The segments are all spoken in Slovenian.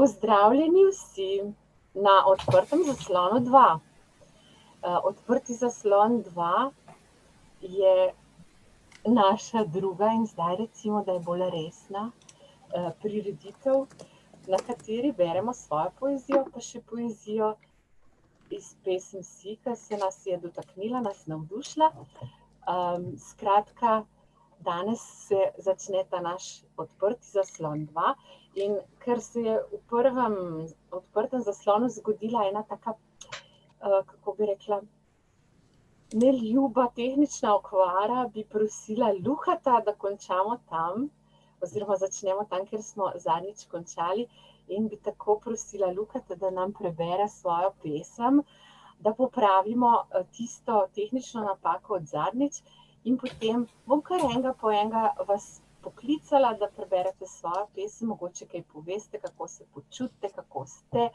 Pozdravljeni vsi na Odprtem zaslonu 2. Odprti zaslon 2 je naša druga in zdaj recimo, da je bolj resna prireditev, na kateri beremo svojo poezijo, pa še poezijo iz pesem Si, ki se nas je dotaknila, nas navdušila. Skratka, danes se začne ta naš Odprti zaslon 2 in ker se je v prvem odprtem zaslonu zgodila ena taka, kako bi rekla, neljuba tehnična okvara, bi prosila Luhata, da končamo tam, oziroma začnemo tam, kjer smo zadnjič končali, in bi tako prosila Luhata, da nam prebere svojo pesem, da popravimo tisto tehnično napako od zadnjič in potem bom kar enega po enega vas poklicala, da preberete svojo pesem, mogoče kaj poveste, kako se počutite, kako ste.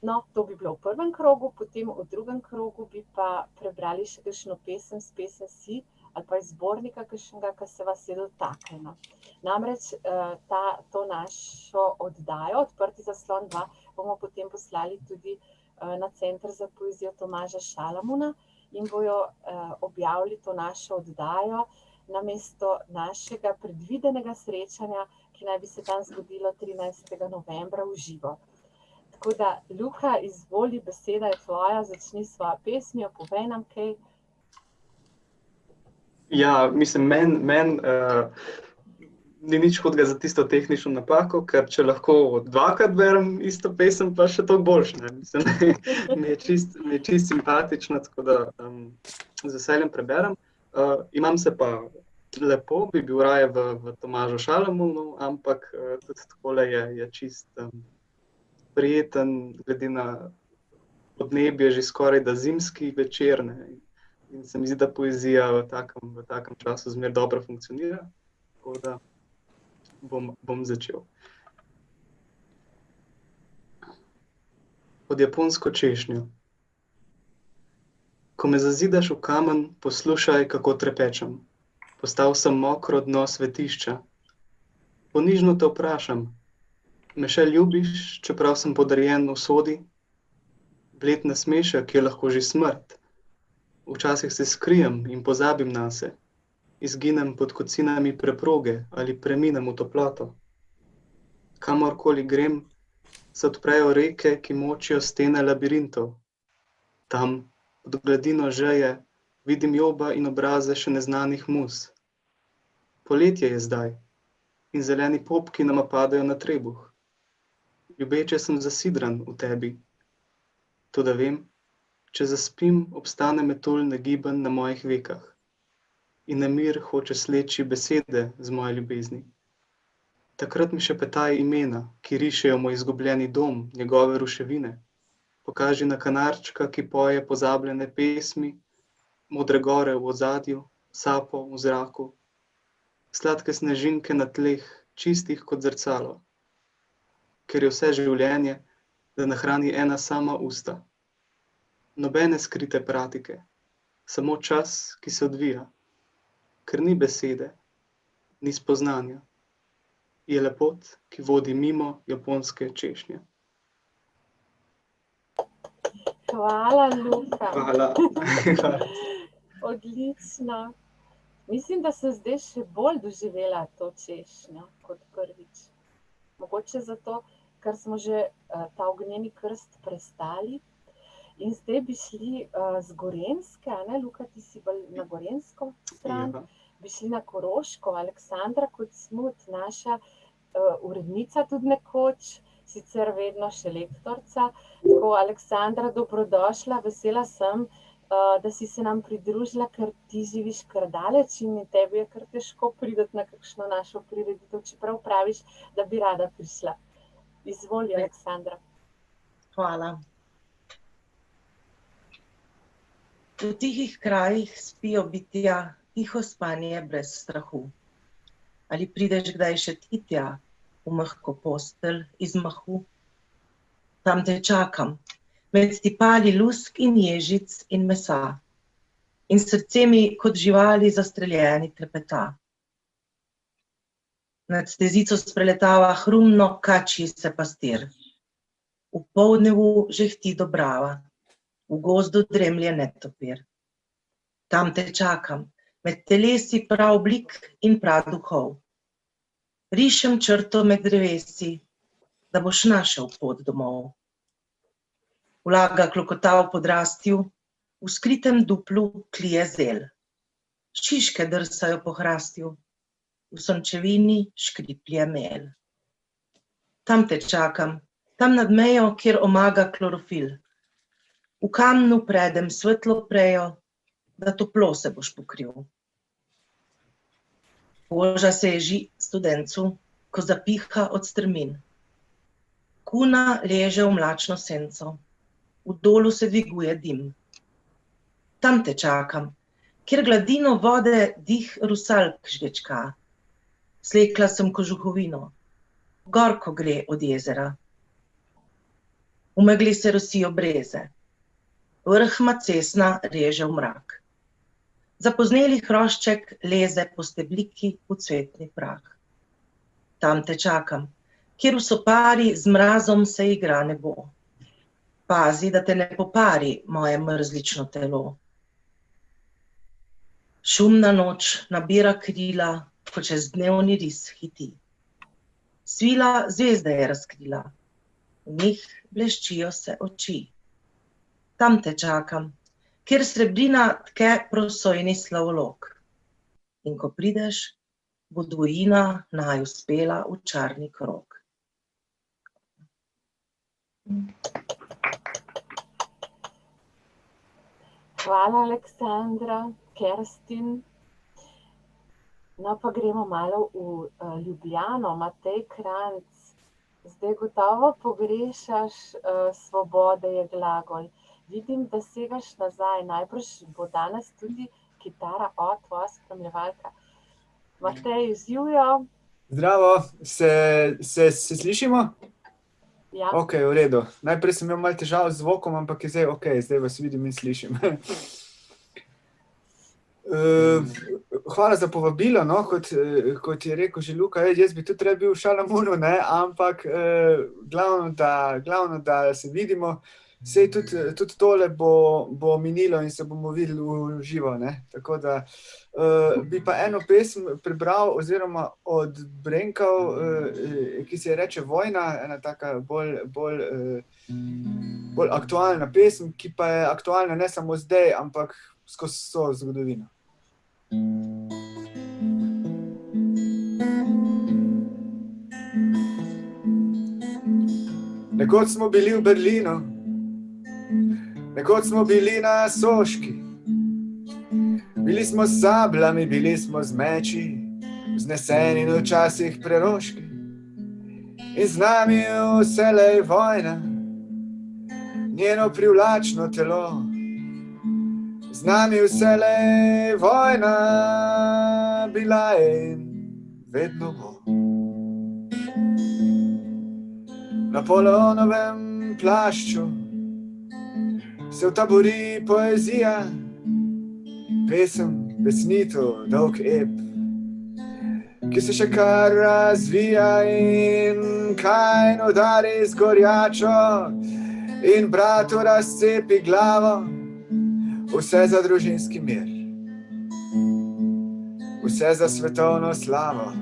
No, to bi bilo v prvem krogu, potem v drugem krogu bi pa prebrali še kakšno pesem s pesem Si ali pa iz zbornika kakšnega, ki se vas je dotaknilo. Namreč to našo oddajo, Odprti zaslon 2, bomo potem poslali tudi na Center za poezijo Tomaža Šalamuna in bojo objavili to našo oddajo namesto našega predvidenega srečanja, ki naj bi se tam zgodilo 13. novembra v živo. Tako da, Luha, izvoli, beseda je tvoja, začni s svojo pesmijo, povej nam kaj. Ja, mislim, meni ni nič hudega za tisto tehnično napako, ker če lahko dvakrat berem isto pesem, pa še toliko boljše, ne. Mislim, mi je čist simpatična, tako da z veseljem preberem. Imam se pa lepo, bi bil raje v Tomažu Šalamunu, ampak tudi takole je čist prijeten, glede na podnebje, že skoraj da zimski večer, ne. In se mi zdi, da poezija v takem času zmeraj dobro funkcionira, tako da bom začel. Pod japonsko češnjo. Ko me zazidaš v kamen, poslušaj, kako trepečem. Postal sem mokro dno svetišča. Ponižno te vprašam, me še ljubiš, čeprav sem podarjen usodi? Bled nasmešek je lahko že smrt. Včasih se skrijem in pozabim nase. Izginem pod kocinami preproge ali preminem v toploto. Kamorkoli grem, se odprejo reke, ki močijo stene labirintov. Tam, pod gladino žeje, vidim joba in obraze še neznanih mus. Poletje je zdaj in zeleni popki nama padajo na trebuh. Ljubeče sem zasidran v tebi. Toda vem, če zaspim, obstane metulj negiben na mojih vekah. In nemir hoče sleči besede z moje ljubezni. Takrat mi šepetaj imena, ki rišejo moj izgubljeni dom, njegove ruševine. Pokaži na kanarčka, ki poje pozabljene pesmi, modre gore v ozadju, sapo v zraku. Sladke snežinke na tleh, čistih kot zrcalo. Ker je vse življenje, da nahrani ena sama usta. Nobene skrite pratike, samo čas, ki se odvija. Ker ni besede, ni spoznanja. Je lepot, ki vodi mimo japonske češnje. Hvala, Luka. Hvala. Odlično. Mislim, da sem zdaj še bolj doživela to češnjo kot prvič. Mogoče zato, ker smo že ta ognjeni krst prestali. In zdaj bi šli z Gorenjske, a ne, Luka, ti si bolj na gorenjsko stran, bi šli na Koroško, Aleksandra Kocmut, naša urednica tudi nekoč, sicer vedno še lektorca. Tako, Aleksandra, dobrodošla, vesela sem, da si se nam pridružila, ker ti živiš kar daleč in tebi je kar težko priti na kakšno našo prireditev, čeprav praviš, da bi rada prišla. Izvoli, Aleksandra. Hvala. V tihih krajih spijo bitja, tiho spanje brez strahu. Ali prideš kdaj še ti tja, v mehko postelj iz mahu? Tam te čakam, med stipali lusk in ježic in mesa. In srce mi kot živali zastreljeni trepeta. Nad stezico spreletava hrumno kačji se pastir. V poldnevu žehti dobrava, v gozdu dremlje netopir. Tam te čakam, med telesi prav oblik in prav duhov. Rišem črto med drevesi, da boš našel pot domov. Vlaga klokota v podrastju, v skritem duplu klije zel. Šiške drsajo po hrastju, v sončevini škriplje mel. Tam te čakam, tam nad mejo, kjer omaga klorofil. V kamnu predem svetlo prejo, da toplo se boš pokril. Koža se ježi studencu, ko zapiha od strmin. Kuna leže v mlačno senco, v dolu se dviguje dim. Tam te čakam, kjer gladino vode dih rusalk žgečka. Slekla sem kožuhovino, gorko gre od jezera. V megli se rosijo breze, vrh macesna reže v mrak. Zapozneli hrošček leze po stebliki v cvetni prah. Tam te čakam, kjer v sopari z mrazom se igra nebo. Pazi, da te ne popari moje mrzlično telo. Šumna noč nabira krila, ko čez dnevni ris hiti. Svila zvezde je razkrila, v njih bleščijo se oči. Tam te čakam, kjer srebrina tke prosojni slavolok. In ko prideš, bo dvojina naju spela v čarni krog. Hvala, Aleksandra, Kerstin. No, pa gremo malo v Ljubljano. Matej Kranjc, zdaj gotovo pogrešaš svobode je glagol. Vidim, da segaš nazaj. Najbrž bo danes tudi kitara tvoja spremljevalka. Matej, živijo? Zdravo, se slišimo? Ja. Ok, v redu. Najprej sem imel malo težav z zvokom, ampak je zdaj ok, zdaj vas vidim in slišim. Hvala za povabilo, no, kot je rekel že Luka, jaz bi tudi rad bil v Šalamunu, ne, ampak glavno, da se vidimo, sej tudi tole bo minilo in se bomo videli v živo, ne, tako da bi pa eno pesem prebral oziroma odbrenkal, ki se reče Vojna, ena taka bolj aktualna pesem, ki pa je aktualna ne samo zdaj, ampak skozi vso zgodovino. Nekoč smo bili v Berlinu, nekoč smo bili na Soški, bili smo s sabljami, bili smo z meči, vzneseni in včasih preroški. In z nami vselej vojna, njeno privlačno telo. Z nami vselej vojna, bila je in vedno bo. Na Napoleonovem plašču se utabori poezija, pesem, pesnitev, dolg ep, ki se še kar razvija in Kain udari z gorjačo in bratu razcepi glavo. Vse za družinski mir, vse za svetovno slavo.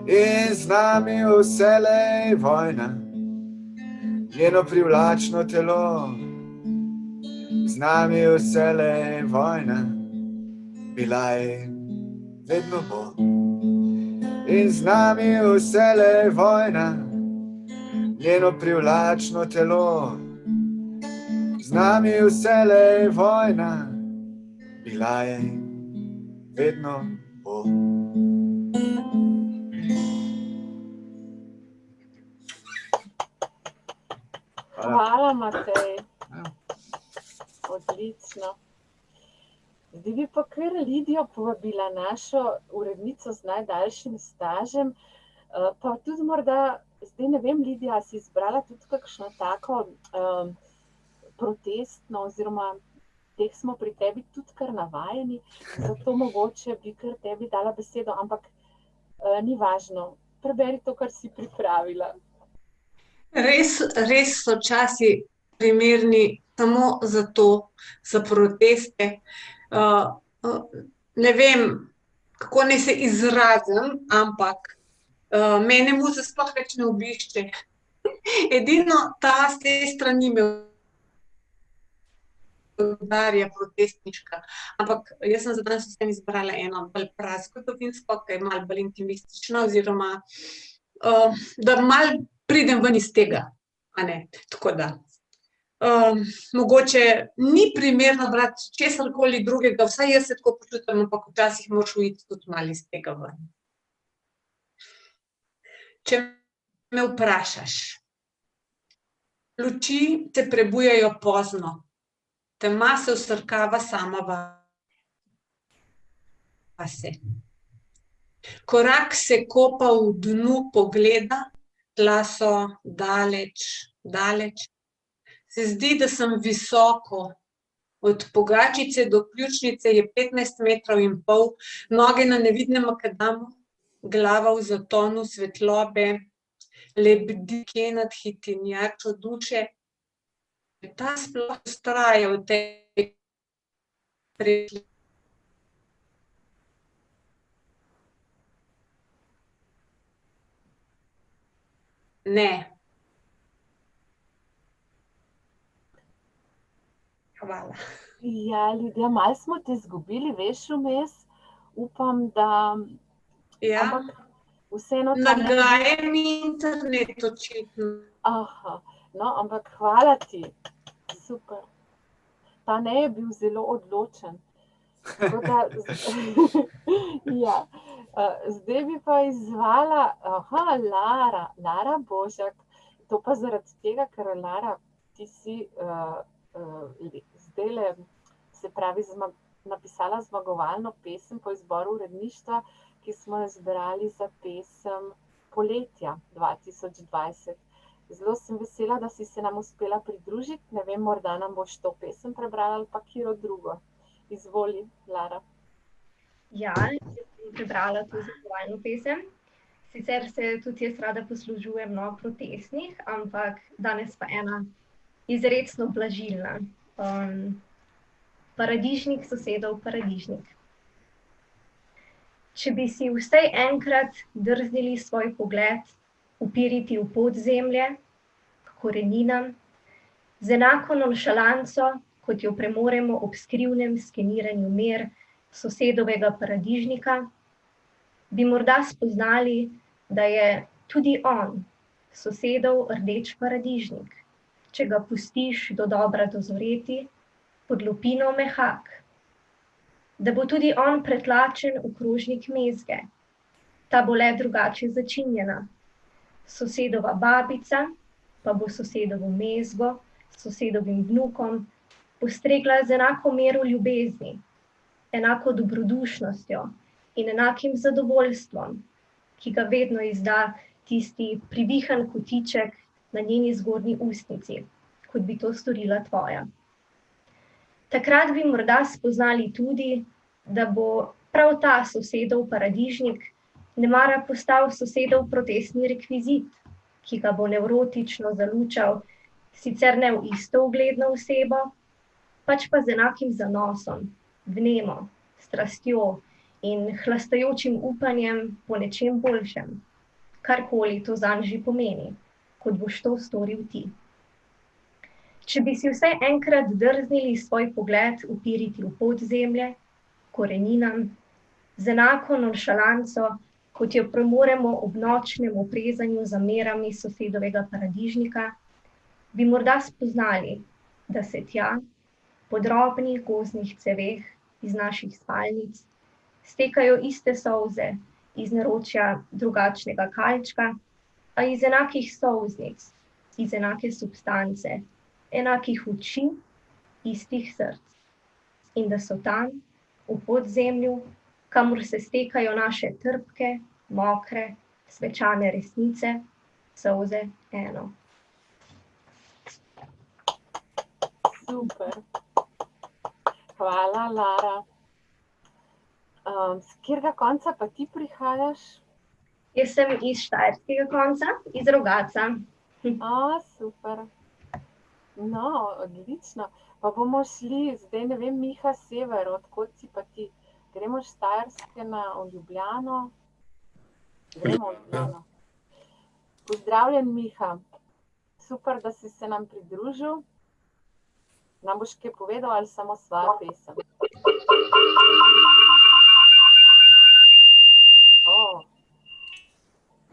In z nami vselej vojna, njeno privlačno telo. Z nami vselej vojna, bila je vedno bo. In z nami vselej vojna, njeno privlačno telo. Z nami vselej vojna, bila je in vedno bo. Hvala, Matej. Odlično. Zdaj bi pa kar Lidijo povabila, našo urednico z najdaljšim stažem, pa tudi morda, zdaj ne vem, Lidija, si izbrala tudi kakšno tako protestno, oziroma teh smo pri tebi tudi kar navajeni, zato mogoče bi kar tebi dala besedo, ampak Ni važno. Preberi to, kar si pripravila. Res so časi primerni samo za to, za proteste. Ne vem, kako naj se izrazim, ampak mene muza sploh več ne obišče. Edino ta s te strani me udarja protestniška. Ampak jaz sem za danes vsem izbrala eno bolj prazgodovinsko, ki je malo bolj intimistična, oziroma da malo pridem ven iz tega, a ne, tako da. Mogoče ni primerno brati česarkoli drugega, vsaj jaz se tako počutim, ampak včasih moraš uiti tudi malo iz tega ven. Če me vprašaš, luči se prebujajo pozno, tema se vsrkava sama vase. Korak se kopa v dnu pogleda, tla so daleč, daleč. Se zdi, da sem visoko, od pogačice do ključnice je 15 metrov in pol, noge na nevidnem makadamu, glava v zatonu svetlobe, lebdi kje nad hitinjačo duše. Ta sploh vztraja v tej prekletini. Ne. Hvala. Ja, Lidija, malo smo te izgubili, veš, vmes. Upam, da... Ja, Ampak vseeno ta ne... nagaja mi internet očitno. Aha, no, ampak hvala ti. Super. Ta ne je bil zelo odločen. Tako da... Ja. Zdaj bi pa izzvala... Aha, Lara Božak. To pa zaradi tega, ker Lara, ti si zdajle, se pravi, napisala zmagovalno pesem po izboru uredništva, ki smo jo izbrali za pesem poletja 2020. Zelo sem vesela, da si se nam uspela pridružiti. Ne vem, morda nam boš to pesem prebrala ali pa katero drugo. Izvoli, Lara. Ja, jaz sem prebrala to zmagovalno pesem. Sicer se tudi jaz rada poslužujem protestnih, ampak danes pa ena izrecno blažilna. Paradižnik sosedov paradižnik. Če bi si vsaj enkrat drznili svoj pogled upiriti v podzemlje, k koreninam, z enako nonšalanco, kot jo premoremo ob skrivnem skeniranju mer sosedovega paradižnika, bi morda spoznali, da je tudi on, sosedov rdeč paradižnik, če ga pustiš dodobra dozoreti, pod lupino mehak. Da bo tudi on pretlačen v krožnik mezge, ta bo le drugače začinjena. Sosedova babica pa bo sosedovo mezgo, sosedovim vnukom postregla z enako mero ljubezni, enako dobrodušnostjo in enakim zadovoljstvom, ki ga vedno izda tisti privihan kotiček na njeni zgornji ustnici, kot bi to storila tvoja. Takrat bi morda spoznali tudi, da bo prav ta sosedov paradižnik nemara postal sosedov protestni rekvizit, ki ga bo nevrotično zalučal, sicer ne v isto ugledno osebo, pač pa z enakim zanosom, vnemo, strastjo in hlastajočim upanjem po nečem boljšem, karkoli to zanj že pomeni, kot boš to storil ti. Če bi si vsaj enkrat drznili svoj pogled upiriti v podzemlje, koreninam, z enako nonšalanco, kot jo premoremo ob nočnem oprezanju za merami sosedovega paradižnika, bi morda spoznali, da se tja, po drobnih gozdnih ceveh iz naših spalnic, stekajo iste solze iz naročja drugačnega kalčka, a iz enakih solznic, iz enake substance, enakih oči, istih src. In da so tam, v podzemlju, kamor se stekajo naše trpke, mokre, svečane resnice, solze eno. Super. Hvala, Lara. S katerega konca pa ti prihajaš? Jaz sem iz štajerskega konca, iz Rogatca. Super. No, odlično. Pa bomo šli, zdaj ne vem, Miha, sever, odkot si pa ti? Gremo s Štajerske v Ljubljano? Gremo v Ljubljano. Pozdravljen, Miha. Super, da si se nam pridružil. Nam boš kaj povedal ali samo svojo pesem?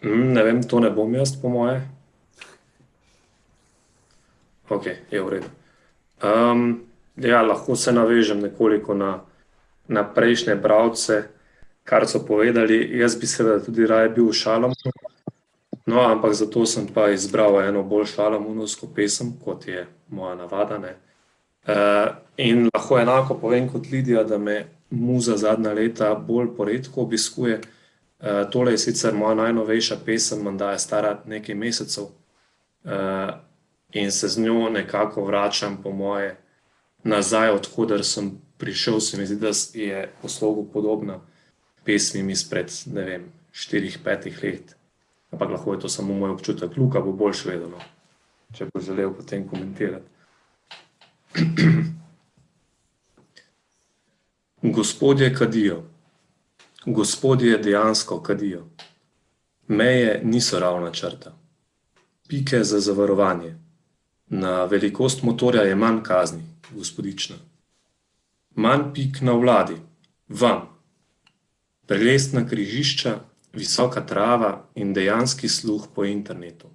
Ne vem, to ne bom jaz, po moje. Ok, je v redu. Ja, lahko se navežem nekoliko na prejšnje bralce, kar so povedali. Jaz bi seveda tudi raje bil v Šalamunu, no, ampak zato sem pa izbral eno bolj šalamunovsko pesem, kot je moja navada, ne. In lahko enako povem kot Lidija, da me muza zadnja leta bolj poredko obiskuje. Tole je sicer moja najnovejša pesem, menda je stara nekaj mesecev, in se z njo nekako vračam po moje nazaj, od koder sem prišel. Se mi zdi, da je po slogu podobna pesmim izpred, ne vem, 4-5 let. Ampak lahko je to samo moj občutek. Luka bo boljš vedel, no, če bo želel potem komentirati. Gospodje kadijo. Gospodje dejansko kadijo. Meje niso ravna črta. Pike za zavarovanje. Na velikost motorja je manj kazni, gospodična. Manj pik na vladi, vam. Prelestna križišča, visoka trava in dejanski sluh po internetu.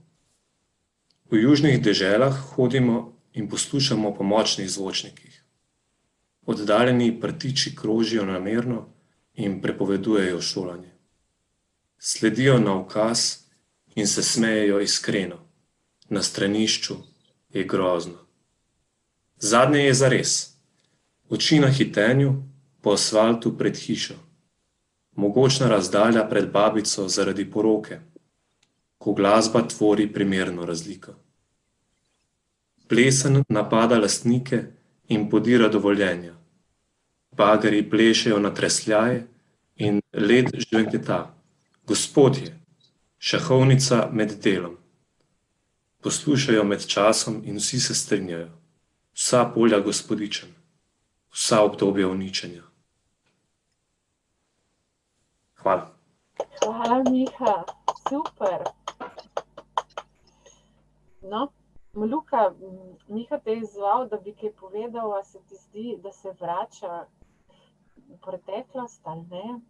V južnih deželah hodimo in poslušamo po močnih zvočnikih. Oddaljeni prtiči krožijo namerno in prepovedujejo šolanje. Sledijo na ukaz in se smejejo iskreno. Na stranišču je grozno. Zadnje je zares. Oči na hitenju po asfaltu pred hišo. Mogočna razdalja pred babico zaradi poroke, ko glasba tvori primerno razliko. Plesen napada lastnike in podira dovoljenja. Bagerji plešejo na tresljaje in led žvenketa. Gospodje, šahovnica med delom. Poslušajo med časom in vsi se strinjajo. Vsa polja gospodičen, vsa obdobja uničenja. Hvala. Hvala, Miha. Super. No, Luka, Miha te je izzval, da bi kaj povedal, a se ti zdi, da se vrača v preteklost ali ne?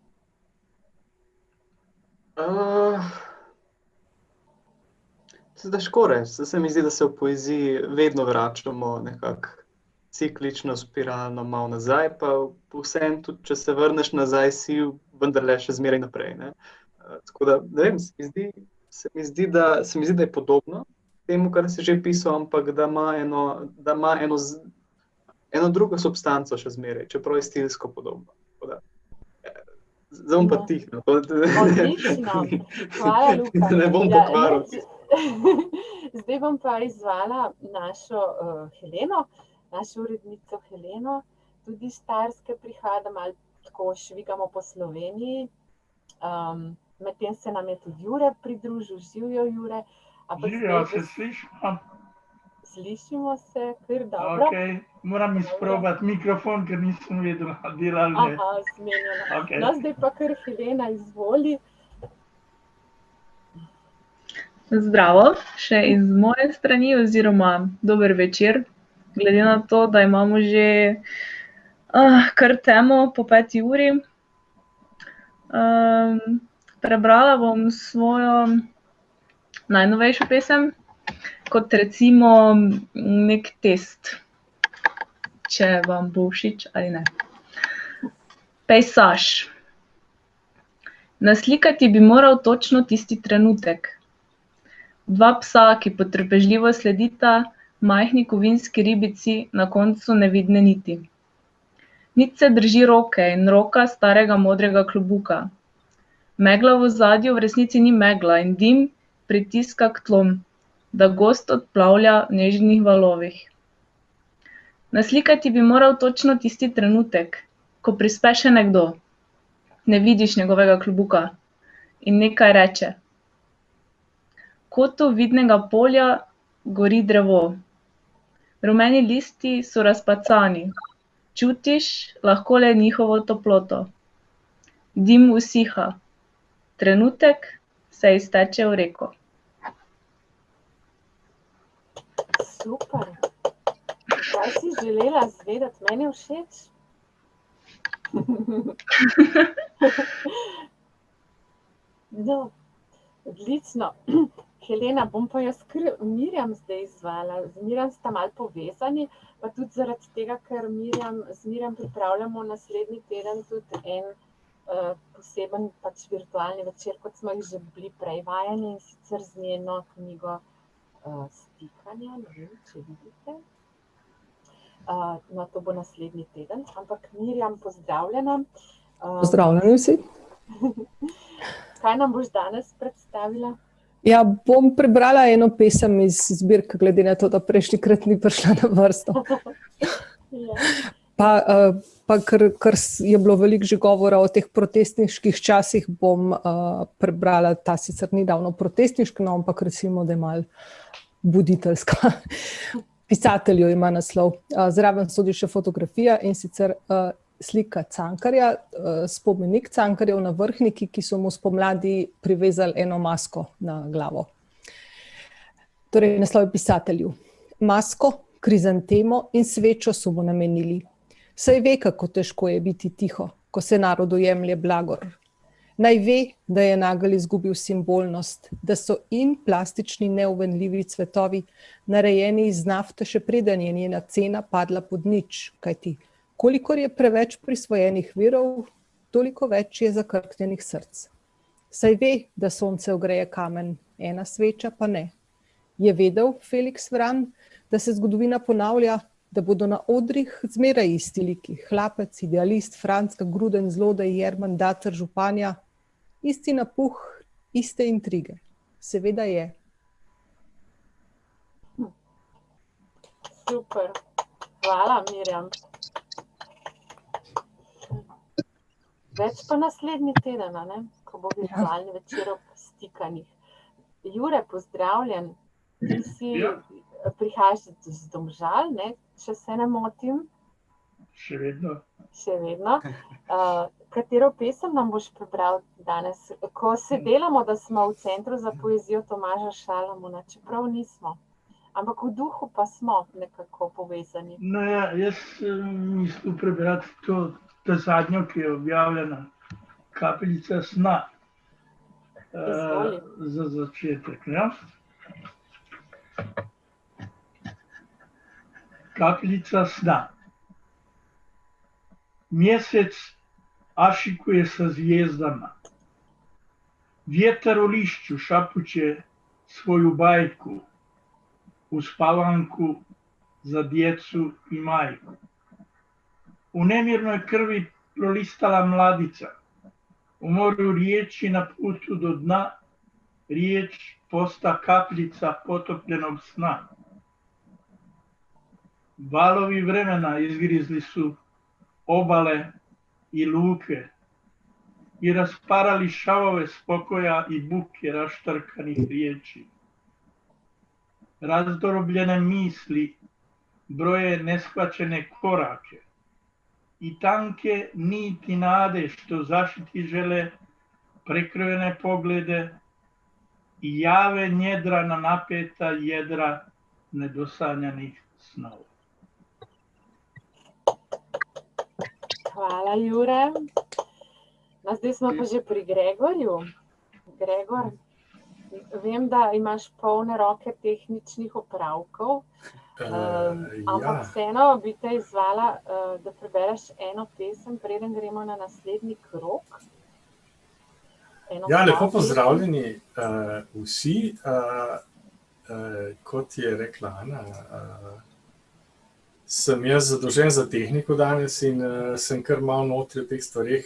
Težko reči, se mi zdi, da se v poeziji vedno vračamo nekako ciklično, spiralno malo nazaj, pa vseeno tudi, če se vrneš nazaj, si vendarle še zmeraj naprej, ne. Tako da, ne vem, se mi zdi, da je podobno temu, kar si že pisal, ampak da ima eno drugo substanco še zmeraj, čeprav je stilsko podobno. Tako da, zdaj bom pa tiho. Odlično. Hvala, Luka. Ne bom pokvaril. Zdaj bom pa izzvala našo Heleno, našo urednico Heleno, tudi iz Štajerske prihaja, da malo tako švigamo po Sloveniji. Medtem se nam je tudi Jure pridružil. Živjo, Jure. Živjo, se slišimo? Slišimo se, kar dobro. Ok, moram izprobati mikrofon, ker nisem vedela, delali ne. Aha, zmenjeno. Okay. No, zdaj pa kar Helena, izvoli. Zdravo, še iz moje strani oziroma dober večer. Glede na to, da imamo že kar temo po 5. uri. Prebrala bom svojo najnovejšo pesem, kot recimo nek test, če vam bo všeč ali ne. Pejsaž. Naslikati bi moral točno tisti trenutek. 2 psa, ki potrpežljivo sledita majhni kovinski ribici, na koncu nevidne niti. Nit se drži roke in roka starega modrega klobuka. Megla v ozadju v resnici ni megla in dim pritiska k tlom, da gost odplavlja v nežnih valovih. Naslikati bi moral točno tisti trenutek, ko prispe še nekdo. Ne vidiš njegovega klobuka in nekaj reče. V kotu vidnega polja gori drevo. Rumeni listi so razpacani. Čutiš lahko le njihovo toploto. Dim usiha. Trenutek se izteče v reko. Super. Kaj si želela zvedeti? Meni je všeč. No, odlično. Helena, bom pa jaz Mirjam zdaj izvala. Z Mirjam sta malo povezani, pa tudi zaradi tega, ker z Mirjam pripravljamo naslednji teden tudi en poseben pač virtualni večer, kot smo jih že bili prej vajeni, in sicer z njeno knjigo Stikanja, ne vem, če vidite. No, to bo naslednji teden, ampak Mirjam, pozdravljena. Pozdravljeni vsi. Kaj nam boš danes predstavila? Ja, bom prebrala eno pesem iz zbirke, glede na to, da prejšnjikrat ni prišla na vrsto. Ja. Pa ker je bilo veliko že govora o teh protestniških časih, bom prebrala ta sicer ni davno protestniška, no, ampak recimo, da je malo buditeljska. Pisatelju ima naslov. Zraven sodi še fotografija, in sicer slika Cankarja, spomenik Cankarjev na Vrhniki, ki so mu spomladi privezali eno masko na glavo. Torej, naslov je pisatelju. Masko, krizantemo in svečo so mu namenili. Saj ve, kako težko je biti tiho, ko se narodu jemlje blagor. Naj ve, da je nagelj izgubil simbolnost, da so in plastični neuvenljivi cvetovi narejeni iz nafte, še preden je njena cena padla pod nič, kajti kolikor je preveč prisvojenih virov, toliko več je zakrknjenih src. Saj ve, da sonce ogreje kamen, ena sveča pa ne. Je vedel Felix Vran, da se zgodovina ponavlja, da bodo na odrih zmeraj isti liki, hlapec, idealist, Franska, Gruden, zlodej, Jerman, Dacer, županja, isti napuh, iste intrige. Seveda je. Super. Hvala, Mirjam. Več pa naslednji teden, ne? Ko bo virtualni večer ob Stikanjih. Jure, pozdravljen. Ti prihajaš z Domžal, ne? Če se ne motim. Še vedno. Še vedno. Katero pesem nam boš prebral danes? Ko se delamo, da smo v Centru za poezijo Tomaža Šalamuna, čeprav nismo. Ampak v duhu pa smo nekako povezani. No ja, jaz mislim prebrati to zadnjo, ki je objavljena, Kapeljica sna. Za začetek, ja. Kapeljica sna. Mjesec ašikuje sa zvijezdama. Vjetar u lišću šapuće svoju bajku, uspavanku za djecu i majku. U nemirnoj krvi prolistala mladica, u moru riječi na putu do dna, riječ posta kapljica potopljenog sna. Valovi vremena izgrizli su obale i luke i rasparali šavove spokoja i buke raštrkanih riječi. Razdorobljene misli broje neshvaćene korake i tanke niti nade što zaštiti žele prekrojene poglede i jave njedra na napeta jedra nedosanjanih snova. Hvala, Jure. No, zdaj smo pa že pri Gregorju. Gregor, vem, da imaš polne roke tehničnih opravkov, ampak vseeno bi te izvala, da prebereš eno pesem, preden gremo na naslednji krog. Ja, lepo pozdravljeni vsi. Kot je rekla Ana, sem jaz zadolžen za tehniko danes in sem kar malo notri v teh stvareh.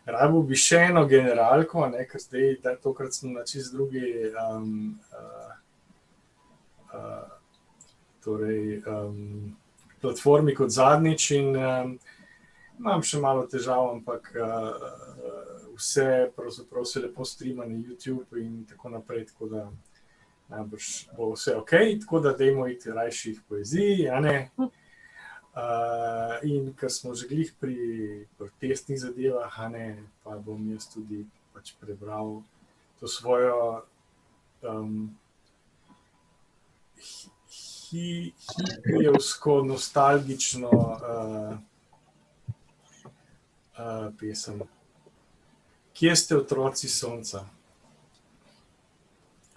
Rabil bi še eno generalko, ker zdaj tokrat smo na čisto drugi platformi kot zadnjič in imam še malo težav, ampak vse pravzaprav se lepo streama na YouTube in tako naprej, tako da najbrž bo vse ok, tako da dajmo iti rajših poezij, a ne? In ker smo že glih pri protestnih zadevah, a ne, pa bom jaz tudi pač prebral to svojo hipijevsko nostalgično pesem. Kje ste otroci sonca?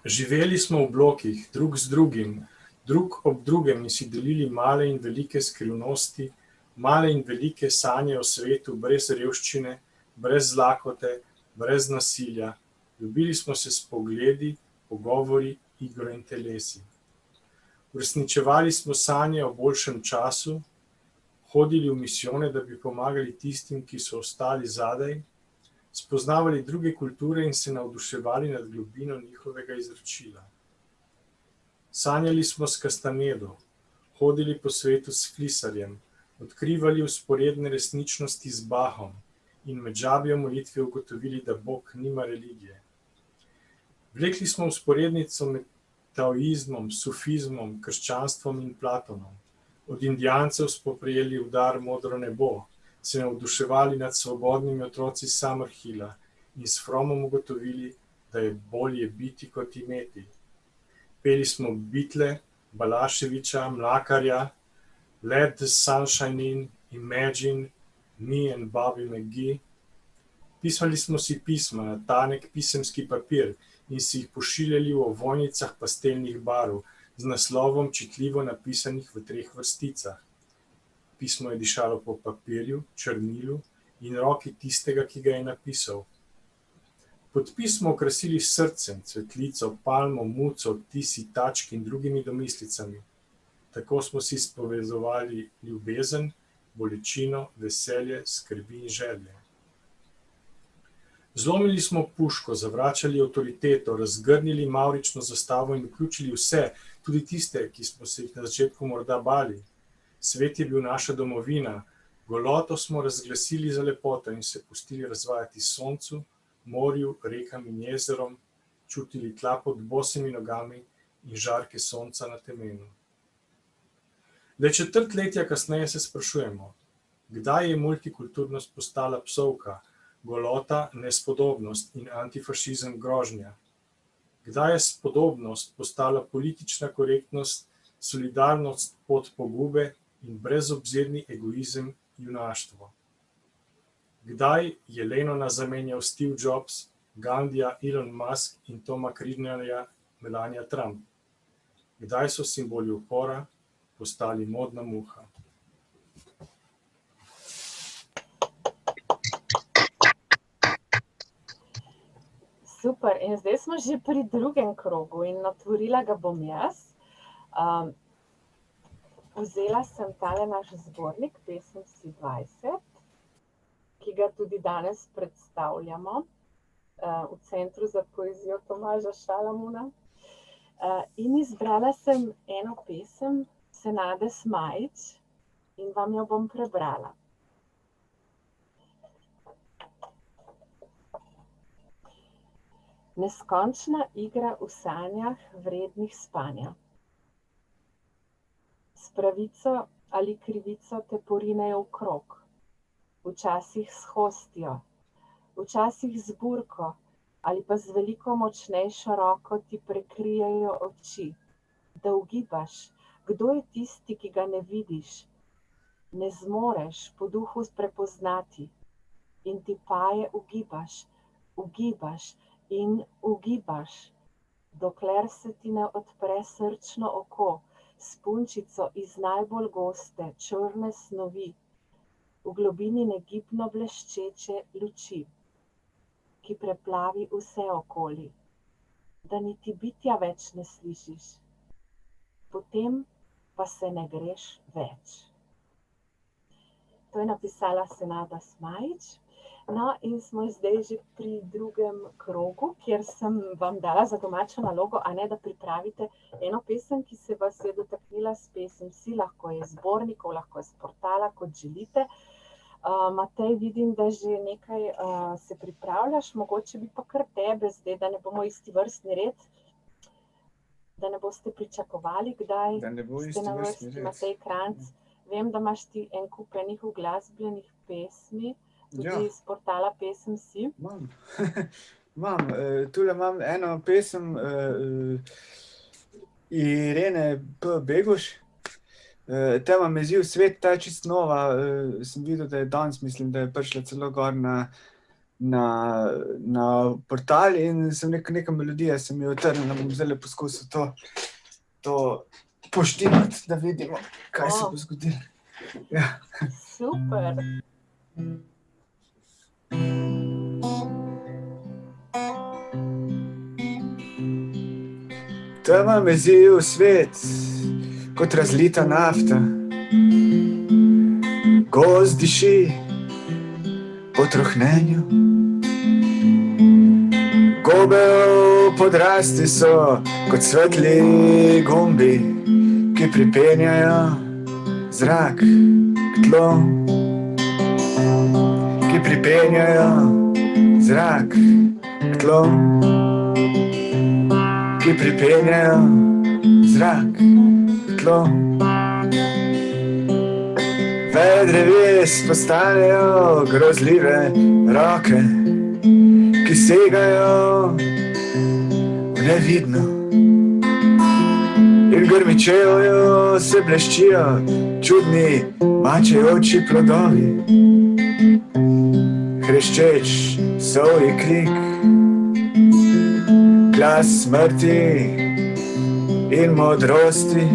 Živeli smo v blokih, drug z drugim, drug ob drugem in si delili male in velike skrivnosti, male in velike sanje o svetu, brez revščine, brez lakote, brez nasilja. Ljubili smo se s pogledi, pogovori, igro in telesi. Uresničevali smo sanje o boljšem času, hodili v misijone, da bi pomagali tistim, ki so ostali zadaj, spoznavali druge kulture in se navduševali nad globino njihovega izročila. Sanjali smo s Castanedo, hodili po svetu s Flisarjem, odkrivali vzporedne resničnosti z Bachom in med žabjo molitve ugotovili, da Bog nima religije. Vlekli smo vzporednico med taoizmom, sufizmom, krščanstvom in Platonom. Od Indijancev smo prejeli udar Modro nebo, se navduševali nad svobodnimi otroci Summerhilla in s Fromom ugotovili, da je bolje biti kot imeti. Peli smo Beatle, Balaševića, Mlakarja, Let the Sunshine In, Imagine, Me and Bobby McGee. Pisali smo si pisma na tanek pisemski papir in si jih pošiljali v ovojnicah pastelnih barv z naslovom čitljivo napisanih v 3 vrsticah. Pismo je dišalo po papirju, črnilu in roki tistega, ki ga je napisal. Podpis smo okrasili s srcem, cvetlico, palmo, muco, tisi, tački in drugimi domislicami. Tako smo si spovezovali ljubezen, bolečino, veselje, skrbi in želje. Zlomili smo puško, zavračali avtoriteto, razgrnili mavrično zastavo in vključili vse, tudi tiste, ki smo se jih na začetku morda bali. Svet je bil naša domovina, goloto smo razglasili za lepoto in se pustili razvajati soncu, morju, rekam in jezerom, čutili tla pod bosimi nogami in žarke sonca na temenu. Le četrtletja kasneje se sprašujemo, kdaj je multikulturnost postala psovka, golota, nespodobnost in antifašizem grožnja? Kdaj je spodobnost postala politična korektnost, solidarnost pot pogube in brezobzirni egoizem junaštvo? Kdaj je Lennona zamenjal Steve Jobs, Gandhija, Elon Musk in Toma Crinarja Melania Trump? Kdaj so simboli upora postali modna muha? Super, in zdaj smo že pri drugem krogu in otvorila ga bom jaz. Vzela sem tale naš zbornik, Pesem si 20, ki ga tudi danes predstavljamo v Centru za poezijo Tomaža Šalamuna. In izbrala sem eno pesem Senade Smajić in vam jo bom prebrala. Neskončna igra v sanjah vrednih spanja. S pravico ali krivico te porinejo v krog, včasih s hostjo, včasih z burko ali pa z veliko močnejšo roko ti prekrijejo oči, da ugibaš, kdo je tisti, ki ga ne vidiš, ne zmoreš po duhu prepoznati in ti paje ugibaš, ugibaš in ugibaš, dokler se ti ne odpre srčno oko s punčico iz najbolj goste črne snovi, v globini negibno bleščeče luči, ki preplavi vse okoli, da niti bitja več ne slišiš, potem pa se ne greš več. To je napisala Senada Smajić. No, in smo zdaj že pri drugem krogu, kjer sem vam dala za domačo nalogo, a ne, da pripravite eno pesem, ki se vas je dotaknila s Pesem si, lahko je iz zbornikov, lahko je iz portala, kot želite. Matej, vidim, da že nekaj se pripravljaš, mogoče bi pa kar tebe zdaj, da ne bomo isti vrstni red, da ne boste pričakovali, kdaj Da ne bo ste isti na vrstni vrsti, red. Matej Kranjc. Vem, da imaš ti en kup enih uglasbljenih pesmi, tudi Ja. iz portala Pesem si. Imam, tule imam eno pesem Irene P. Beguš. Tema me ziv svet, ta je čisto nova, sem videl, da je danes, mislim, da je prišla celo gor na portal in sem neka melodija se mi je utrnila, bom zdajle poskusil to poštimati, da vidimo, kaj se bo zgodilo. Ja. Super. Tema me ziv svet, kot razlita nafta. Gozd diši po trohnenju. Gobe v podrasti so kot svetli gumbi, ki pripenjajo zrak k tlom. Ki pripenjajo zrak k tlom. Ki pripenjajo zrak k tlom. Veje dreves postanejo grozljive roke, ki segajo v nevidno. In grmičejo se bleščijo čudni mačejoči plodovi. Hreščeč sovji krik, glas smrti in modrosti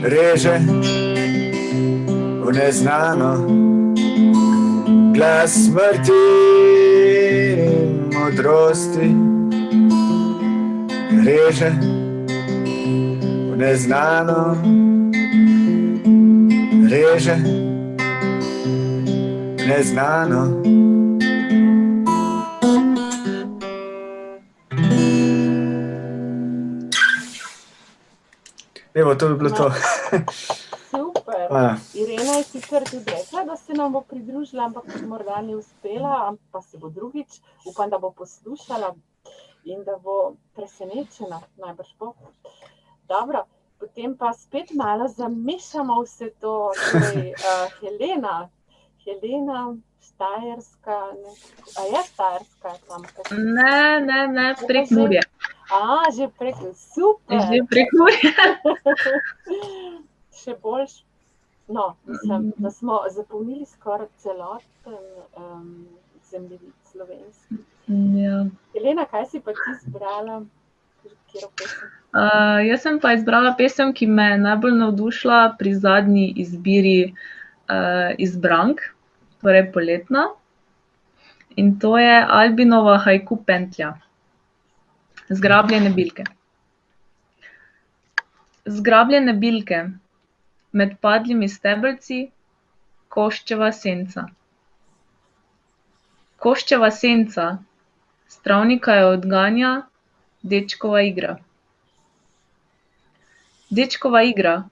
reže v neznano. Glas smrti in modrosti reže v neznano. Reže v neznano. Evo, to bi bilo to. Super. Hvala. Irena je sicer tudi rekla, da se nam bo pridružila, ampak morda ni uspela, pa se bo drugič. Upam, da bo poslušala in da bo presenečena, najbrž bo. Dobro, potem pa spet malo zamešamo vse to. Torej, Helena, Štajerska, a je Štajerska tam? Ne, Prekmurje. Že super. Že Prekmurje. Še boljš. No, mislim, da smo zapolnili skoraj celoten zemljevid slovenski. Ja. Helena, kaj si pa ti izbrala? Katero pesem? Jaz sem pa izbrala pesem, ki me je najbolj navdušila pri zadnji izbiri izbrank, torej poletna. In to je Albinova haiku pentlja. Zgrabljene bilke. Zgrabljene bilke, med padlimi stebelci, koščeva senca. Koščeva senca, s travnika jo odganja dečkova igra. Dečkova igra,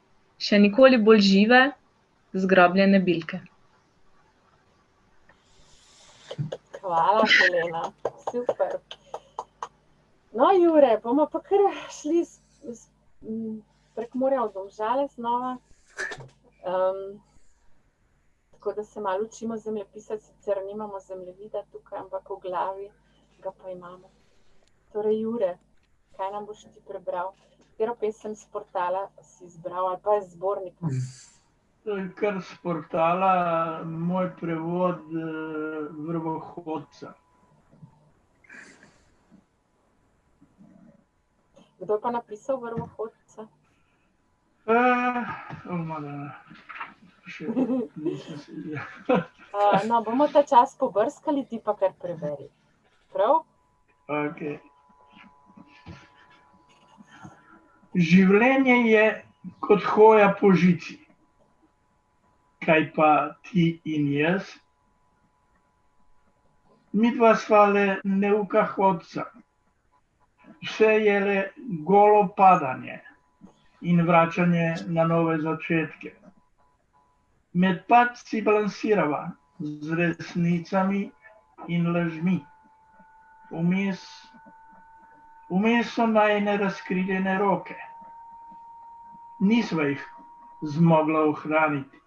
še nikoli bolj žive, zgrabljene bilke. Hvala, Helena. Super. No, Jure, bomo pa kar šli Prekmurja v Domžale znova. Tako da se malo učimo zemljepisa, sicer nimamo zemljevida tukaj, ampak v glavi ga pa imamo. Torej, Jure, kaj nam boš ti prebral? Katero pesem s portala si izbral ali pa iz zbornika? To je kar s portala moj prevod Vrvohodca. Kdo je pa napisal Vrvohodca? No, bomo ta čas pobrskali, ti pa kar preberi. Prav? Okay. Življenje je kot hoja po žici. Kaj pa ti in jaz? Midva sva le neuka hodca. Vse je le golo padanje in vračanje na nove začetke. Med padci balansirava z resnicami in lažmi. Vmes so najine razkrivene roke. Nisva jih zmogla ohraniti,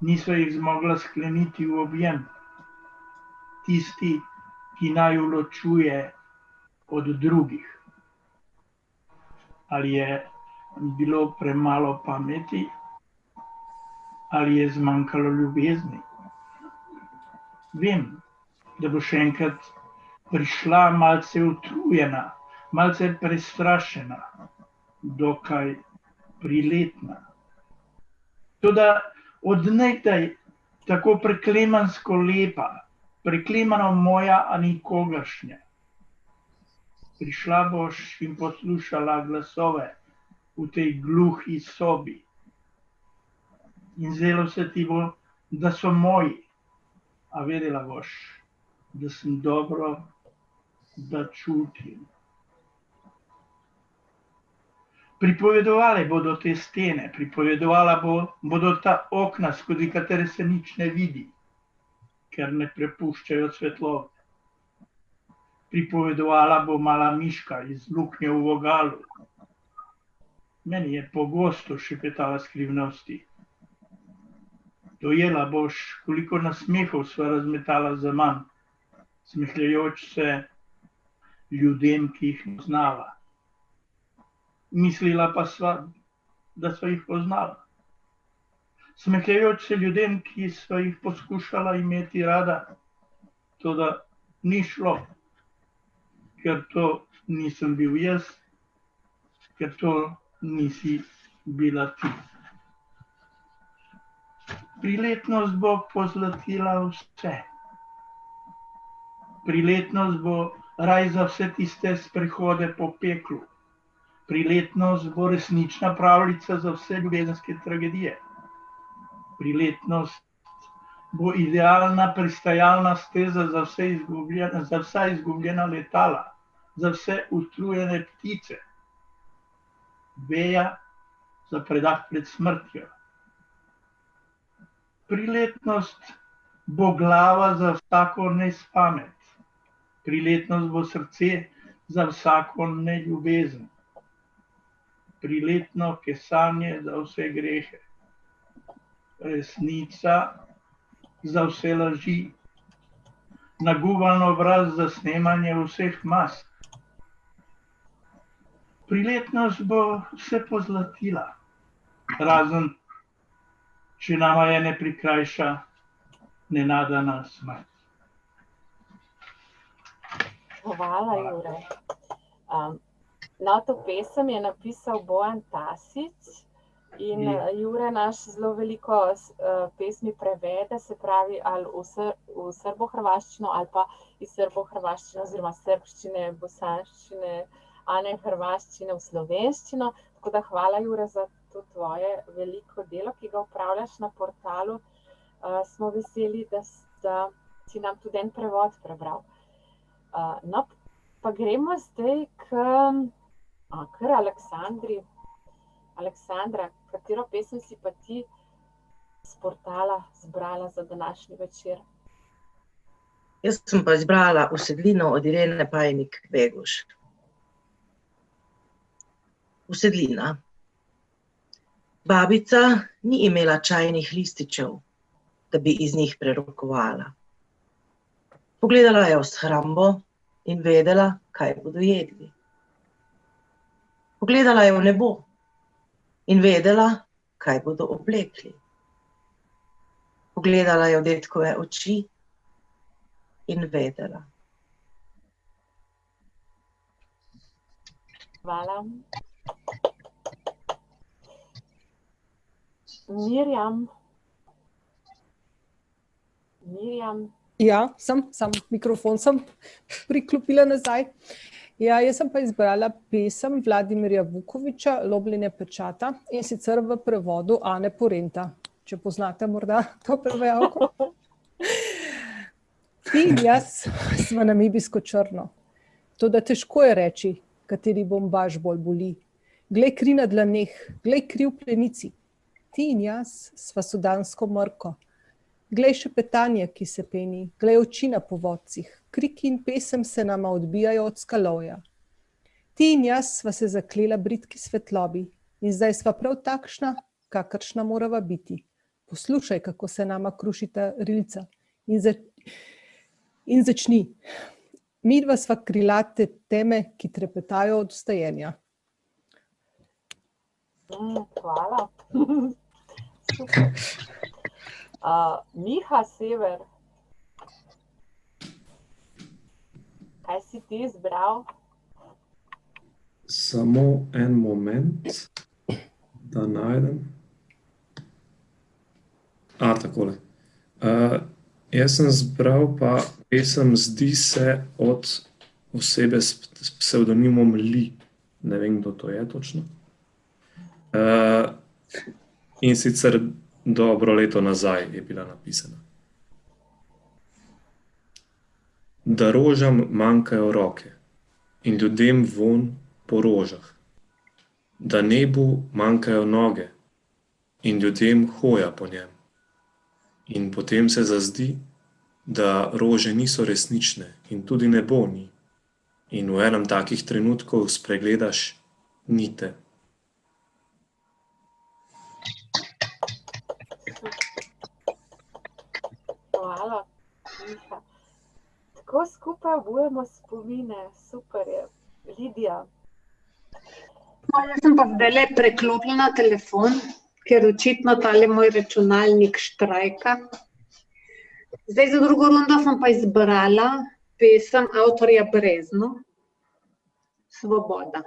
nisva jih zmogla skleniti v objem. Tisti, ki naju ločuje od drugih. Ali je bilo premalo pameti, ali je zmanjkalo ljubezni. Vem, da bo še enkrat prišla malce utrujena, malce prestrašena, dokaj priletna. Toda od nekdaj tako preklemansko lepa, preklemano moja, a nikogaršnja. Prišla boš in poslušala glasove v tej gluhi sobi. In zdelo se ti bo, da so moji, a vedela boš, da sem dobro, da čutim. Pripovedovale bodo te stene, pripovedovala bodo ta okna, skozi katere se nič ne vidi, ker ne prepuščajo svetlobe. Pripovedovala bo mala miška iz luknje v vogalu. Meni je pogosto šepetala skrivnosti. Dojela boš, koliko nasmehov sva razmetala zaman, smehljajoč se ljudem, ki jih poznava. Mislila pa sva, da sva jih poznala. Smehljajoč se ljudem, ki sva jih poskušala imeti rada, toda ni šlo, ker to nisem bil jaz, ker to nisi bila ti. Priletnost bo pozlatila vse. Priletnost bo raj za vse tiste sprehode po peklu. Priletnost bo resnična pravljica za vse ljubezenske tragedije. Priletnost bo idealna pristajalna steza za vsa izgubljena letala, za vse utrujene ptice. Veja za predah pred smrtjo. Priletnost bo glava za vsako nespamet. Priletnost bo srce za vsako neljubezen. Priletno kesanje za vse grehe. Resnica za vse laži. Naguban obraz za snemanje vseh mask. Priletnost bo vse pozlatila, razen če nama je ne prikrajša nenadana smrt. Hvala, Jure. No, to pesem je napisal Bojan Tasić in Jure naš zelo veliko pesmi prevede, se pravi ali v srbo-hrvaščino ali pa iz srbo-hrvaščine oziroma srbščine, bosanščine, a ne hrvaščine v slovenščino. Tako da hvala, Jure, za to tvoje veliko delo, ki ga upravljaš na portalu. Smo veseli, da si nam tudi en prevod prebral. No, pa gremo zdaj k Aleksandri. Aleksandra, katero pesem si pa ti s portala zbrala za današnji večer? Jaz sem pa izbrala Usedlino od Irene Pajnik-Beguš. Usedlina. Babica ni imela čajnih lističev, da bi iz njih prerokovala. Pogledala je v shrambo in vedela, kaj bodo jedli. Pogledala je v nebo in vedela, kaj bodo oblekli. Pogledala je v dedkove oči in vedela. Hvala. Mirjam. Ja, mikrofon sem priklopila nazaj. Ja, jaz sem pa izbrala pesem Vladimirja Vukovića, Lobljene pečata, in sicer v prevodu Ane Porenta, če poznate morda to prevajalko. Ti in jaz sva namibijsko črno. Toda težko je reči, kateri bombaž bolj boli. Glej kri na dlaneh, glej kri v plenici. Ti in jaz sva sudansko mrko. Glej šepetanje, ki se peni, glej oči na povodcih, kriki in pesem se nama odbijajo od skalovja. Ti in jaz sva se zaklela bridki svetlobi in zdaj sva prav takšna, kakršna morava biti. Poslušaj, kako se nama krušita rilca in začni. Midva sva krilate teme, ki trepetajo od vstajenja. Hvala. Super. Miha Sever, kaj si ti izbral? Samo en moment, da najdem. Takole. Jaz sem zbral pa pesem Zdi se od osebe s psevdonimom Li. Ne vem, kdo to je točno. In sicer dobro leto nazaj je bila napisana. Da rožam manjkajo roke in ljudem vonj po rožah. Da nebu manjkajo noge in ljudem hoja po njem. In potem se zazdi, da rože niso resnične in tudi nebo ni. In v enem takih trenutkov spregledaš nite. Hvala, Miha. Tako skupaj obujemo spomine, super je. Lidija. Jaz sem pa zdajle preklopila telefon, ker očitno tale moj računalnik štrajka. Zdaj za drugo rundo sem pa izbrala pesem avtorja Brezno, Svoboda.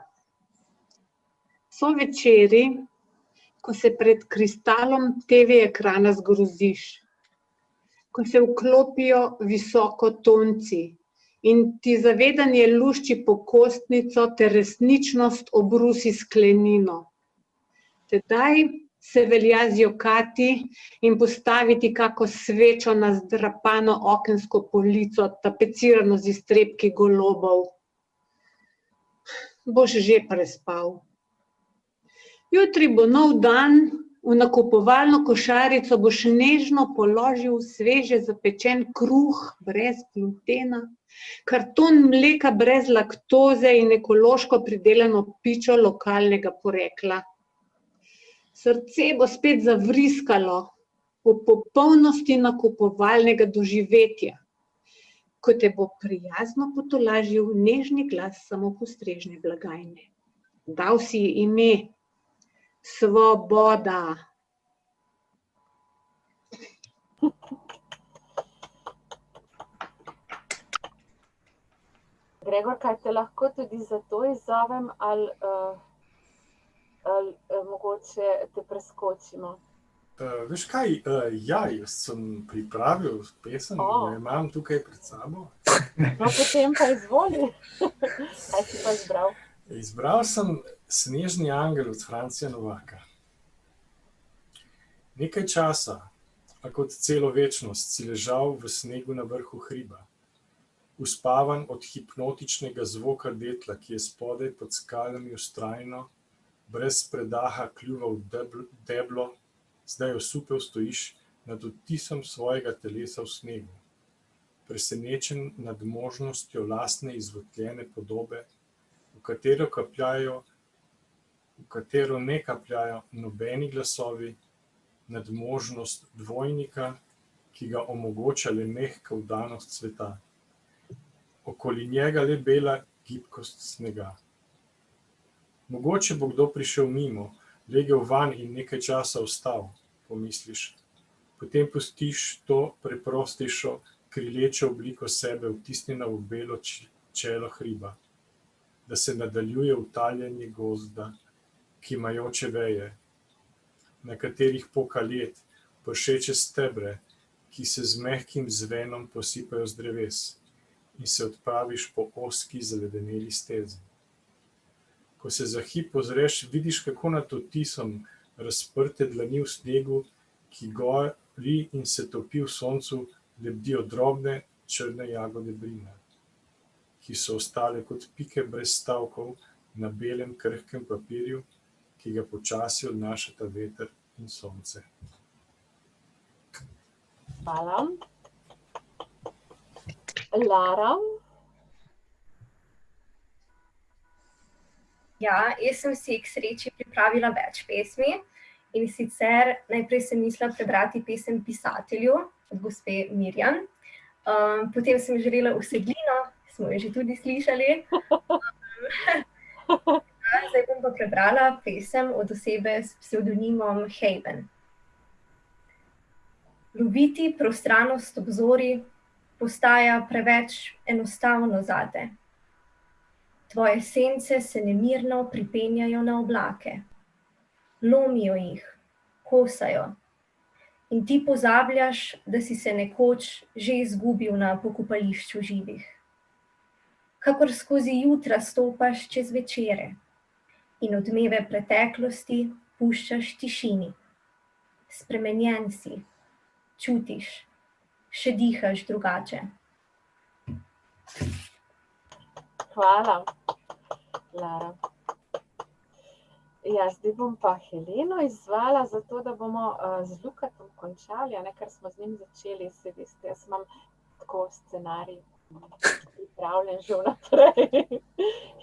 So večeri, ko se pred kristalom TV ekrana zgroziš, ko se vklopijo visokotonci in ti zavedanje lušči pokostnico ter resničnost obrusi sklenino. Tedaj se velja zjokati in postaviti kako svečo na zdrapano okensko polico, tapecirano z iztrebki golobov. Boš že prespal. Jutri bo nov dan, v nakupovalno košarico boš nežno položil sveže zapečen kruh brez glutena, karton mleka brez laktoze in ekološko pridelano pičo lokalnega porekla. Srce bo spet zavriskalo v popolnosti nakupovalnega doživetja, ko te bo prijazno potolažil nežni glas samopostrežne blagajne. Dal si ji ime Svoboda. Gregor, kaj te lahko tudi zato izzovem ali mogoče te preskočimo? Veš kaj, jaz sem pripravil pesem, jo imam tukaj pred sabo. No, potem pa izvoli. Kaj si pa izbral? Izbral sem Snežni angel od Francija Novaka. Nekaj časa, a kot celo večnost, si ležal v snegu na vrhu hriba, uspavan od hipnotičnega zvoka detla, ki je spodaj pod skalami vztrajno, brez predaha kljuval deblo, zdaj osupel stojiš nad odtisom svojega telesa v snegu, presenečen nad možnostjo lastne izvotljene podobe, v katero ne kapljajo nobeni glasovi, nad možnost dvojnika, ki ga omogoča le mehka vdanost sveta. Okoli njega le bela gibkost snega. Mogoče bo kdo prišel mimo, legel van in nekaj časa ostal, pomisliš. Potem pustiš to preprostejšo, krilečo obliko sebe vtisnjena v belo čelo hriba, da se nadaljuje utaljanje gozda, kimajoče veje, na katerih poka led, pršeče stebre, ki se z mehkim zvenom posipajo z dreves, in se odpraviš po ozki zaledeneli stezi. Ko se za hip ozreš, vidiš, kako nad odtisom razprte dlani v snegu, ki gori in se topi v soncu, lebdijo drobne črne jagode brina, ki so ostale kot pike brez stavkov na belem krhkem papirju, ki ga počasi odnašata veter in sonce. Hvala. Lara? Ja, jaz sem si k sreči pripravila več pesmi in sicer najprej sem mislila prebrati pesem Pisatelju od gospe Mirjam. Potem sem želela Usedlino, smo jo že tudi slišali. Zdaj bom pa prebrala pesem od osebe s psevdonimom Haven. Loviti prostranost obzorij postaja preveč enostavno zate. Tvoje sence se nemirno pripenjajo na oblake. Lomijo jih, kosajo. In ti pozabljaš, da si se nekoč že izgubil na pokopališču živih. Kakor skozi jutra stopaš čez večere in odmeve preteklosti puščaš tišini. Spremenjen si, čutiš, še dihaš drugače. Hvala, Lara. Ja, zdaj bom pa Heleno izzvala, zato da bomo z Lukatom končali, ker smo z njim začeli, se veste, jaz imam tako scenarij pripravljen že vnaprej.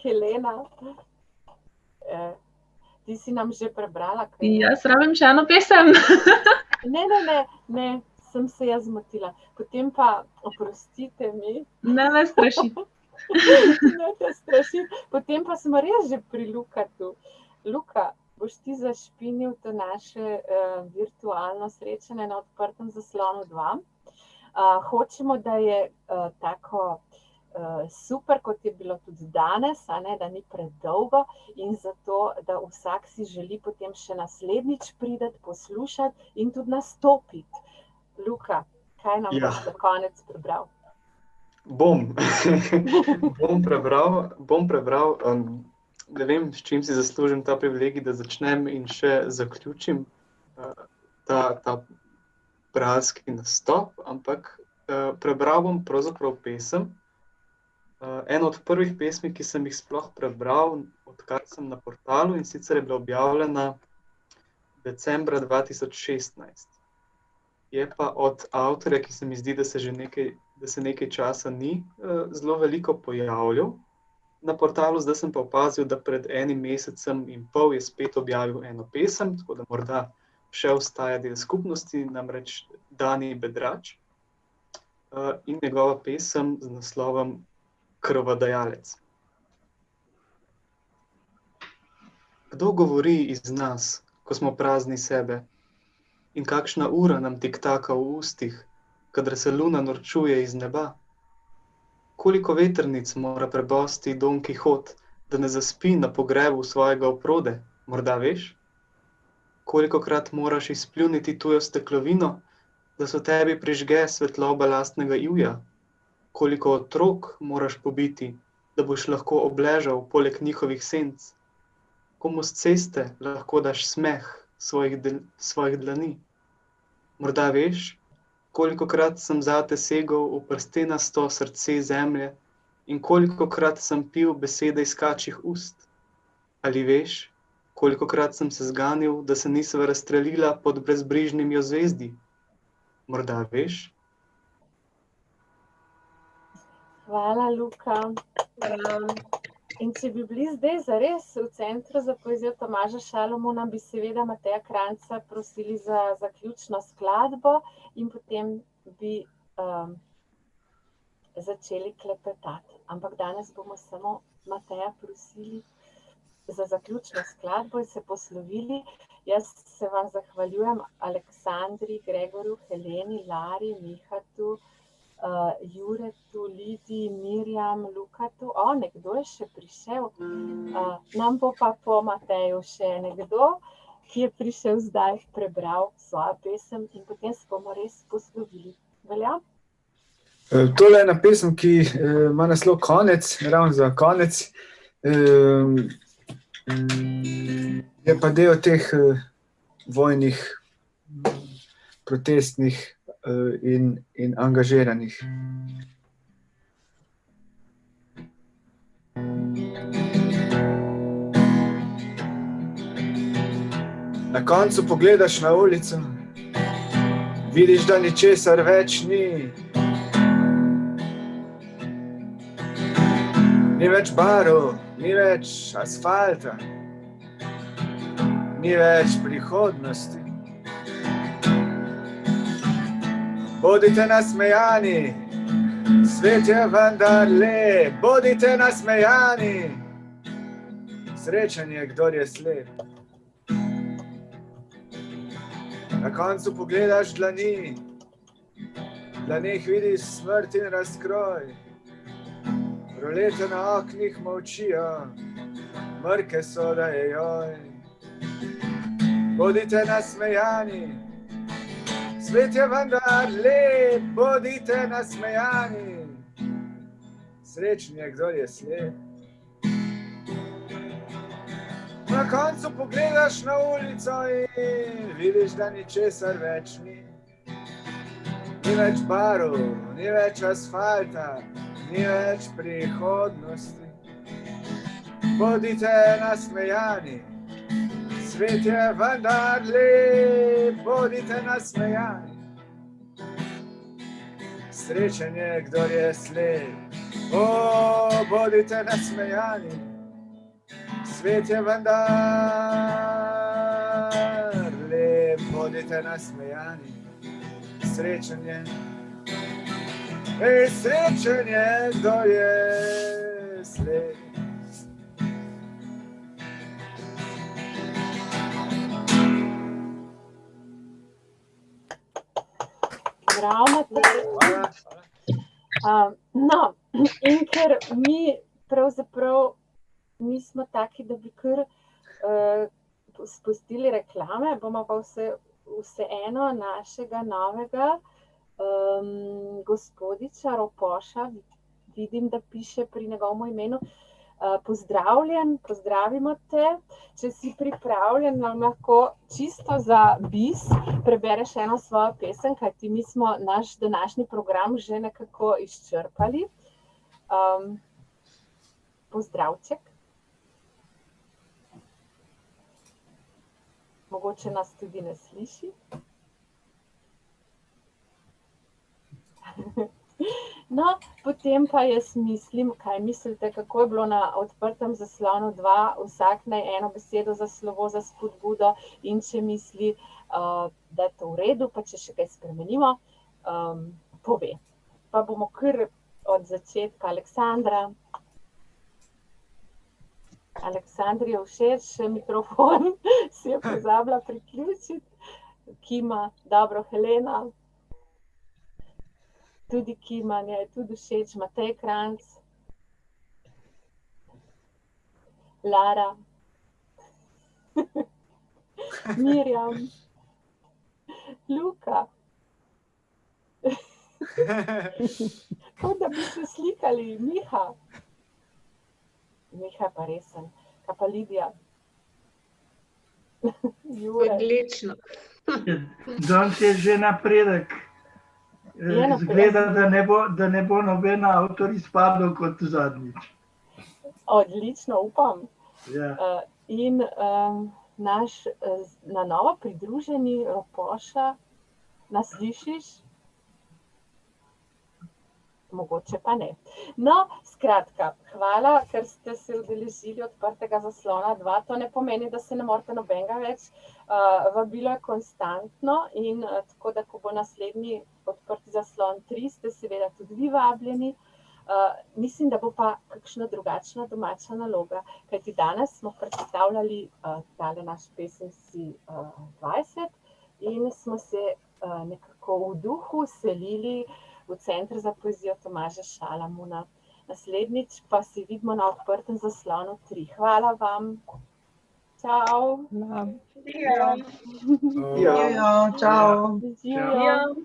Helena, ti si nam že prebrala? Jaz rabim še eno pesem. Ne, sem se jaz zmotila. Potem pa, oprostite mi. Ne strašiti. Ne te strašiti. Potem pa smo res že pri Lukatu. Luka, boš ti zašpinil to naše virtualno srečanje na Odprtem zaslonu 2. Hočemo, da je tako super, kot je bilo tudi danes, da ni predolgo in zato, da vsak si želi potem še naslednjič priti, poslušati in tudi nastopiti. Luka, kaj nam boš za konec prebral? Bom prebral, ne vem, s čim si zaslužim ta privilegij, da začnem in še zaključim ta bralski nastop, ampak prebral bom pravzaprav pesem. Eno od prvih pesmi, ki sem jih sploh prebral, odkar sem na portalu, in sicer je bila objavljena decembra 2016. Je pa od avtorja, ki se mi zdi, da se nekaj časa ni zelo veliko pojavljal na portalu, zdaj sem pa opazil, da pred enim mesecem in pol je spet objavil eno pesem, tako da morda še ostaja del skupnosti, namreč Dani Bedrač in njegova pesem z naslovom Krvodajalec. Kdo govori iz nas, ko smo prazni sebe? In kakšna ura nam tiktaka v ustih, kadar se luna norčuje iz neba? Koliko vetrnic mora prebosti Don Kihot, da ne zaspi na pogrebu svojega oprode, morda veš? Kolikokrat moraš izpljuniti tujo steklovino, da so tebi prižge svetloba lastnega ivja? Koliko otrok moraš pobiti, da boš lahko obležal poleg njihovih senc? Komu s ceste lahko daš smeh svojih dlani? Morda veš, kolikokrat sem zate segel v prstenasto srce zemlje in kolikokrat sem pil besede iz kačjih ust? Ali veš, kolikokrat sem se zganil, da se nisva razstrelila pod brezbrižnimi ozvezdi? Morda veš? Hvala, Luka. In če bi bili zdaj zares v Centru za poezijo Tomaža Šalomona, bi seveda Mateja Kranjca prosili za zaključno skladbo in potem bi začeli klepetati. Ampak danes bomo samo Mateja prosili za zaključno skladbo in se poslovili. Jaz se vam zahvaljujem Aleksandri, Gregorju, Heleni, Lari, Mihatu, Juretu, Lidiji, Mirjam, Lukatu. Nekdo je še prišel. Nam bo pa po Mateju še nekdo, ki je prišel zdaj, prebral svojo pesem in potem se bomo res poslovili. Velja? Tole je ena pesem, ki ima naslov Konec, ravno za konec. Je pa del teh vojnih, protestnih in angažiranih. Na koncu pogledaš na ulico, vidiš, da ničesar več ni. Ni več barv, ni več asfalta, ni več prihodnosti. Bodite nasmejani, svet je vendar lep, bodite nasmejani. Srečen je, kdor je slep. Na koncu pogledaš dlani, dlaneh vidiš smrt in razkroj. Rolete na oknih molčijo, mrke so, da je joj. Bodite nasmejani, svet je vendar lep, bodite nasmejani. Srečen je, kdor je slep. Na koncu pogledaš na ulico in vidiš, da ničesar več ni. Ni več barv, ni več asfalta, ni več prihodnosti. Bodite nasmejani, svet je vendar lep, bodite nasmejani. Srečen je, kdor je slep, bodite nasmejani. Svet je vendar lep, bodite nasmejani. Srečen je, srečen je, kdor je slep. Bravo, Matej. No, in ker mi pravzaprav nismo taki, da bi kar spustili reklame, bomo pa vseeno našega novega gospodiča Ropoša, vidim, da piše pri njegovem imenu, pozdravljen, pozdravimo te. Če si pripravljen, nam lahko čisto za bis prebereš eno svojo pesem, kajti mi smo naš današnji program že nekako izčrpali. Pozdravček. Mogoče nas tudi ne sliši. No, potem pa jaz mislim, kaj mislite, kako je bilo na odprtem zaslonu 2, vsak naj eno besedo za slovo, za spodbudo, in če misli, da je to v redu, pa če še kaj spremenimo, pove. Pa bomo kar od začetka. Aleksandra. Aleksandri je všeč mikrofon, si je pozabila priključiti. Kima, dobro, Helena. Tudi Kima je tudi všeč, Matej Kranc. Lara. Mirjam. Luka. Kot da bi se slikali. Miha. Miha pa resen. Kaj pa Lidija? Odlično. Danes je že napredek. Zgleda, da ne bo noben avtor izpadel kot zadnjič. Odlično, upam. Ja. In naš na novo pridruženi Ropoša, nas slišiš? Mogoče pa ne. No, skratka, hvala, ker ste se udeležili odprtega zaslona 2. To ne pomeni, da se ne morate nobenega več. Vabilo je konstantno in tako, da ko bo naslednji odprti zaslon 3, ste seveda tudi vi vabljeni. Mislim, da bo pa kakšna drugačna domača naloga, kajti danes smo predstavljali tale naš pesemci 20 in smo se nekako v duhu selili v Center za poezijo Tomaža Šalamuna. Naslednjič pa se vidimo na odprtem zaslonu 3. Hvala vam. Čau. Čau. Živijo.